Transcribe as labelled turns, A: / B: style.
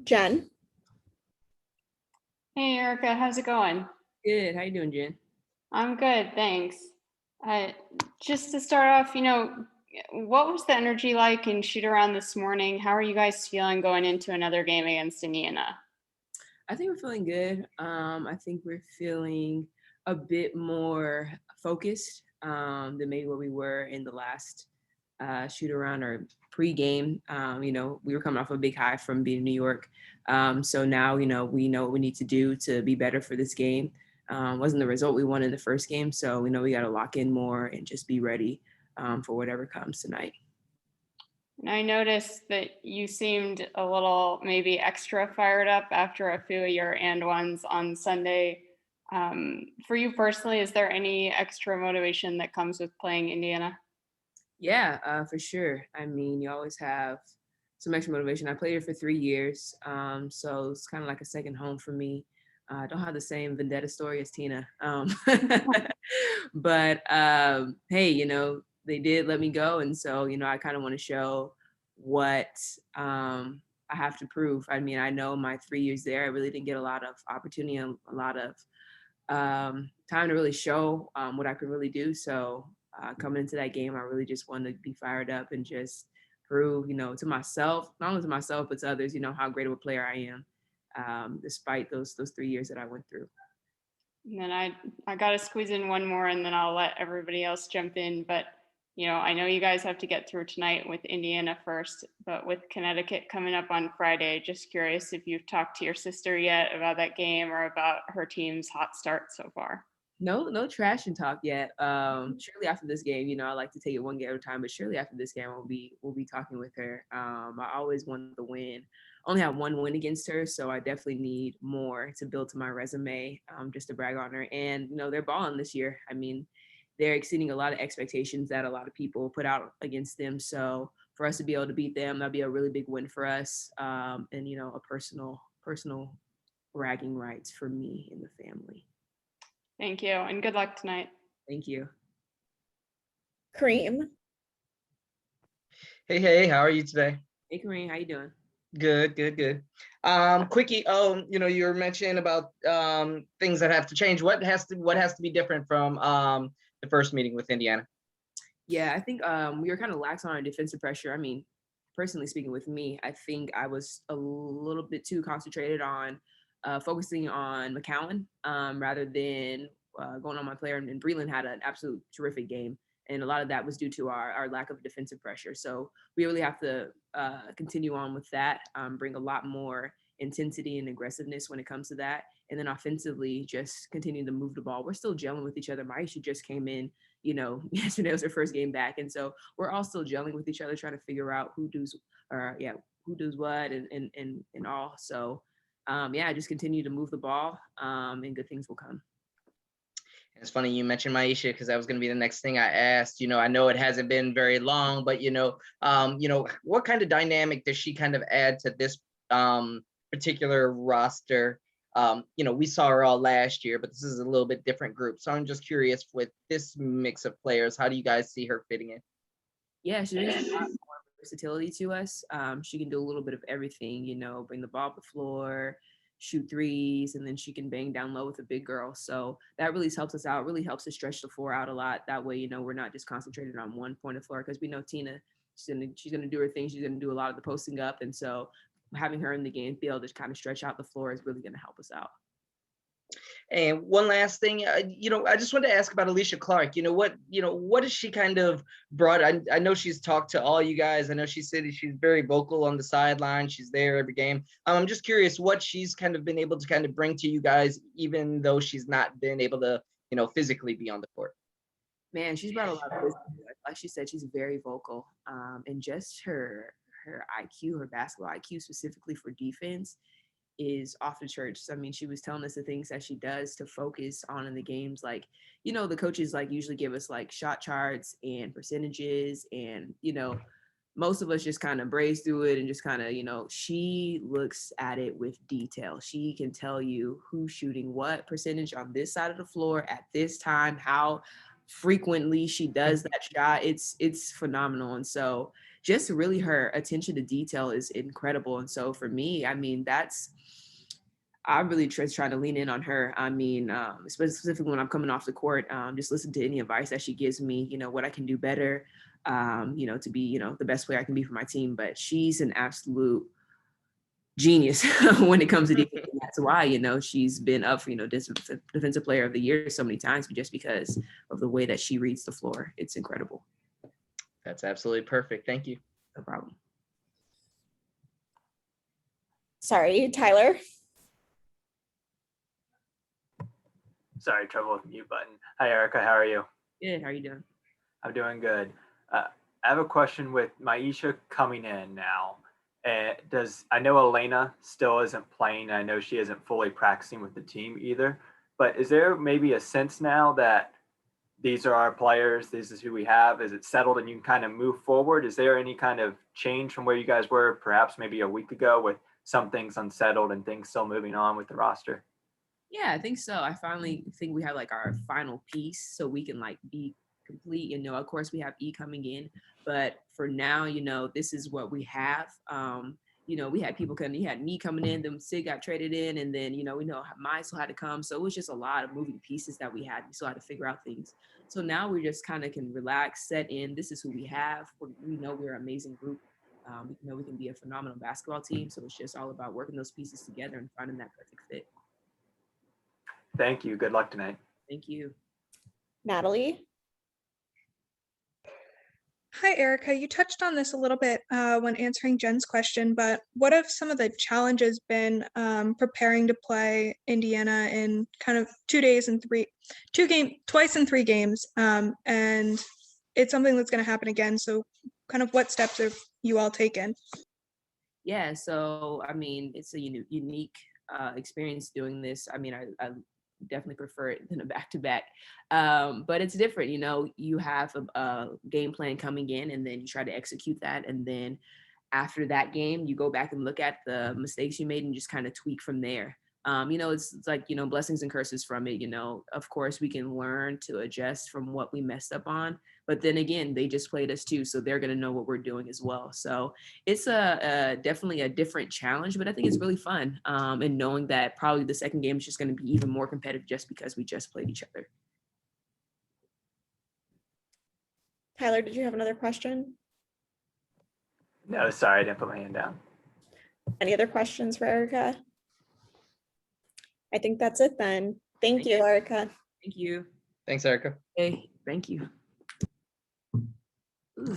A: Jen.
B: Hey Erica, how's it going?
C: Good. How you doing, Jen?
B: I'm good, thanks. Uh, just to start off, what was the energy like in shoot around this morning? How are you guys feeling going into another game against Indiana?
C: I think we're feeling good. I think we're feeling a bit more focused than maybe what we were in the last shoot around or pre-game. We were coming off a big high from being in New York. So now, we know what we need to do to be better for this game. Wasn't the result we wanted in the first game. So we know we got to lock in more and just be ready for whatever comes tonight.
B: And I noticed that you seemed a little maybe extra fired up after a few of your and ones on Sunday. For you personally, is there any extra motivation that comes with playing Indiana?
C: Yeah, for sure. I mean, you always have some extra motivation. I played here for 3 years, so it's kind of like a second home for me. I don't have the same vendetta story as Tina, but hey, they did let me go, and so I kind of want to show what I have to prove. I mean, I know my 3 years there, I really didn't get a lot of opportunity, a lot of time to really show what I could really do. So coming into that game, I really just wanted to be fired up and just prove, to myself, not only to myself, but to others, how great of a player I am, despite those 3 years that I went through.
B: And then I got to squeeze in one more and then I'll let everybody else jump in. But, I know you guys have to get through tonight with Indiana first, but with Connecticut coming up on Friday, just curious if you've talked to your sister yet about that game or about her team's hot start so far.
C: No trash and talk yet. Surely after this game, I like to take it one game at a time, but surely after this game, we'll be talking with her. I always want the win. Only have one win against her, so I definitely need more to build to my resume, just to brag on her. And they're balling this year. I mean, they're exceeding a lot of expectations that a lot of people put out against them. So for us to be able to beat them, that'd be a really big win for us, and a personal bragging rights for me and the family.
B: Thank you, and good luck tonight.
C: Thank you.
A: Kareem.
D: Hey, how are you today?
C: Hey, Kareem, how you doing?
D: Good. Quickie, you were mentioning about things that have to change. What has to be different from the first meeting with Indiana?
C: Yeah, I think we were kind of lax on our defensive pressure. I mean, personally speaking with me, I think I was a little bit too concentrated on focusing on McCowan rather than going on my player. And Breland had an absolute terrific game. And a lot of that was due to our lack of defensive pressure. So we really have to continue on with that, bring a lot more intensity and aggressiveness when it comes to that. And then offensively, just continue to move the ball. We're still gelling with each other. Maisha just came in, yesterday was her first game back. And so we're all still gelling with each other, trying to figure out who does what and all. So just continue to move the ball and good things will come.
D: It's funny you mentioned Maisha because that was going to be the next thing I asked. I know it hasn't been very long, but what kind of dynamic does she kind of add to this particular roster? We saw her all last year, but this is a little bit different group. So I'm just curious with this mix of players, how do you guys see her fitting in?
C: Yeah, she brings a lot more versatility to us. She can do a little bit of everything, bring the ball up the floor, shoot threes, and then she can bang down low with a big girl. So that really helps us out, really helps us stretch the floor out a lot. That way, we're not just concentrated on one point of the floor because we know Tina, she's gonna do her thing. She's gonna do a lot of the posting up. And so having her in the game, be able to kind of stretch out the floor is really gonna help us out.
D: And one last thing, I just wanted to ask about Alicia Clark. What has she kind of brought? I know she's talked to all you guys. I know she said she's very vocal on the sideline. She's there every game. I'm just curious what she's kind of been able to kind of bring to you guys, even though she's not been able to, physically be on the court.
C: Man, she's brought a lot of wisdom. Like she said, she's very vocal, and just her IQ, her basketball IQ specifically for defense is off the charts. I mean, she was telling us the things that she does to focus on in the games. Like, the coaches usually give us shot charts and percentages and, most of us just kind of braze through it and just kind of, she looks at it with detail. She can tell you who's shooting what percentage on this side of the floor at this time, how frequently she does that shot, it's phenomenal. And so just really her attention to detail is incredible. And so for me, I mean, I really trying to lean in on her. I mean, specifically when I'm coming off the court, just listen to any advice that she gives me, what I can do better, to be, the best player I can be for my team. But she's an absolute genius when it comes to defense. And that's why, she's been up for, defensive player of the year so many times, just because of the way that she reads the floor. It's incredible.
D: That's absolutely perfect. Thank you.
C: No problem.
A: Sorry, Tyler.
E: Sorry, trouble with mute button. Hi, Erica. How are you?
C: Good. How are you doing?
E: I'm doing good. I have a question with Maisha coming in now. I know Elena still isn't playing. I know she isn't fully practicing with the team either. But is there maybe a sense now that these are our players, this is who we have? Is it settled and you can kind of move forward? Is there any kind of change from where you guys were perhaps maybe a week ago with some things unsettled and things still moving on with the roster?
C: Yeah, I think so. I finally think we have like our final piece so we can like be complete. Of course we have E coming in, but for now, this is what we have. We had people coming, you had me coming in, then Sid got traded in, and then, we know mine still had to come. So it was just a lot of moving pieces that we still had to figure out things. So now we just kind of can relax, set in, this is who we have. We know we're an amazing group. We know we can be a phenomenal basketball team. So it's just all about working those pieces together and finding that perfect fit.
E: Thank you. Good luck tonight.
C: Thank you.
A: Natalie.
F: Hi, Erica. You touched on this a little bit when answering Jen's question, but what have some of the challenges been preparing to play Indiana in kind of twice in 3 games? And it's something that's going to happen again. So kind of what steps have you all taken?
C: Yeah, so I mean, it's a unique experience doing this. I mean, I definitely prefer it than a back-to-back, but it's different. You have a game plan coming in, and then you try to execute that, and then after that game, you go back and look at the mistakes you made and just kind of tweak from there. It's like, blessings and curses from it. Of course, we can learn to adjust from what we messed up on. But then again, they just played us too, so they're going to know what we're doing as well. So it's definitely a different challenge, but I think it's really fun. And knowing that probably the second game is just going to be even more competitive just because we just played each other.
A: Tyler, did you have another question?
E: No, sorry, I didn't put my hand down.
A: Any other questions for Erica? I think that's it then. Thank you, Erica.
C: Thank you.
D: Thanks, Erica.
C: Hey, thank you. Ooh.